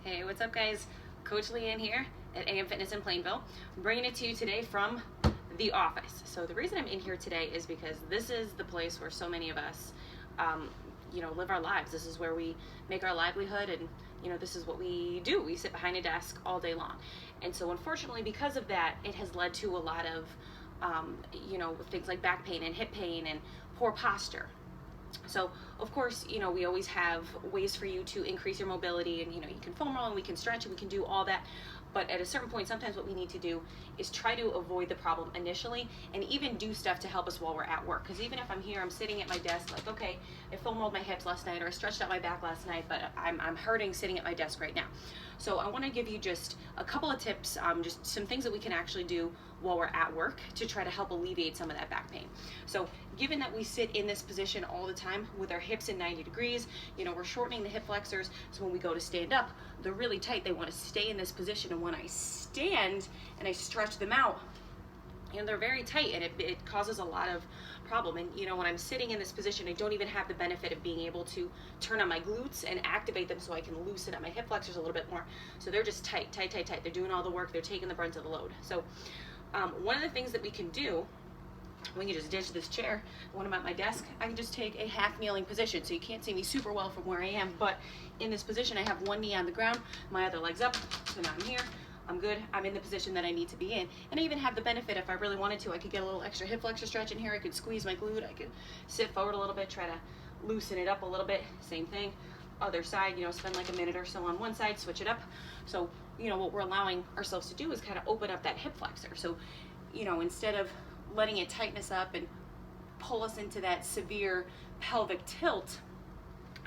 Hey, what's up guys? Coach Leanne here at AM Fitness in Plainville. I'm bringing it to you today from the office. So the reason I'm in here today is because this is the place where so many of us, live our lives. This is where we make our livelihood, and this is what we do. We sit behind a desk all day long. And so unfortunately, because of that, it has led to a lot of, things like back pain and hip pain and poor posture. So of course, we always have ways for you to increase your mobility, and you can foam roll and we can stretch and we can do all that. But at a certain point, sometimes what we need to do is try to avoid the problem initially, and even do stuff to help us while we're at work. Because even if I'm here, I'm sitting at my desk, like, okay, I foam rolled my hips last night, or I stretched out my back last night, but I'm hurting sitting at my desk right now. So I want to give you just a couple of tips, just some things that we can actually do while we're at work to try to help alleviate some of that back pain. So given that we sit in this position all the time with our hips in 90 degrees, we're shortening the hip flexors, so when we go to stand up, they're really tight. They want to stay in this position, and when I stand and I stretch them out, they're very tight, and it causes a lot of problem. And when I'm sitting in this position, I don't even have the benefit of being able to turn on my glutes and activate them so I can loosen up my hip flexors a little bit more. So they're just tight. They're doing all the work. They're taking the brunt of the load. So one of the things that we can do, we can just ditch this chair. When I'm at my desk, I can just take a half kneeling position. So you can't see me super well from where I am, but in this position, I have one knee on the ground, my other leg's up. So now I'm here, I'm good. I'm in the position that I need to be in. And I even have the benefit, if I really wanted to, I could get a little extra hip flexor stretch in here. I could squeeze my glute. I could sit forward a little bit, try to loosen it up a little bit. Same thing, other side, spend like a minute or so on one side, switch it up. So, what we're allowing ourselves to do is kind of open up that hip flexor. So, instead of letting it tighten us up and pull us into that severe pelvic tilt,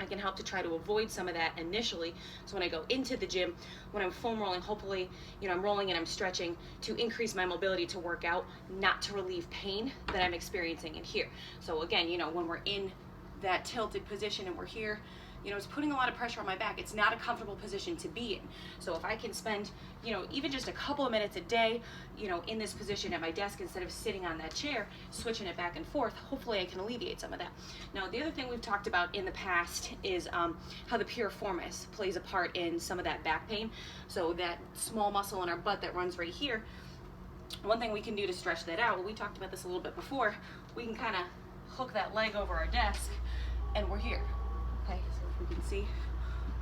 I can help to try to avoid some of that initially. So when I go into the gym, when I'm foam rolling, hopefully, I'm rolling and I'm stretching to increase my mobility to work out, not to relieve pain that I'm experiencing in here. So again, when we're in that tilted position and we're here, it's putting a lot of pressure on my back. It's not a comfortable position to be in. So if I can spend, even just a couple of minutes a day, in this position at my desk instead of sitting on that chair, switching it back and forth, hopefully I can alleviate some of that. Now, the other thing we've talked about in the past is how the piriformis plays a part in some of that back pain. So that small muscle in our butt that runs right here, one thing we can do to stretch that out, we talked about this a little bit before, we can kind of hook that leg over our desk and we're here. Okay, so if we can see,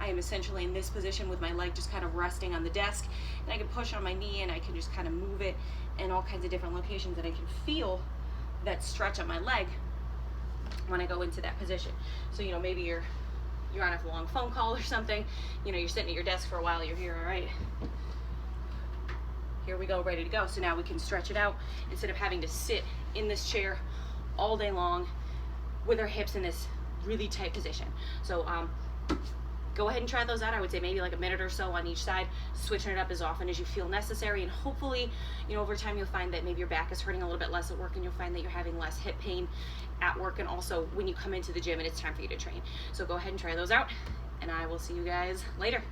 I am essentially in this position with my leg just kind of resting on the desk, and I can push on my knee and I can just kind of move it in all kinds of different locations, and I can feel that stretch on my leg when I go into that position. So maybe you're on a long phone call or something, you're sitting at your desk for a while, you're here, all right, here we go, ready to go. So now we can stretch it out instead of having to sit in this chair all day long with our hips in this really tight position. So go ahead and try those out. I would say maybe like a minute or so on each side, switching it up as often as you feel necessary, and hopefully over time you'll find that maybe your back is hurting a little bit less at work, and you'll find that you're having less hip pain at work, and also when you come into the gym and it's time for you to train. So go ahead and try those out, and I will see you guys later.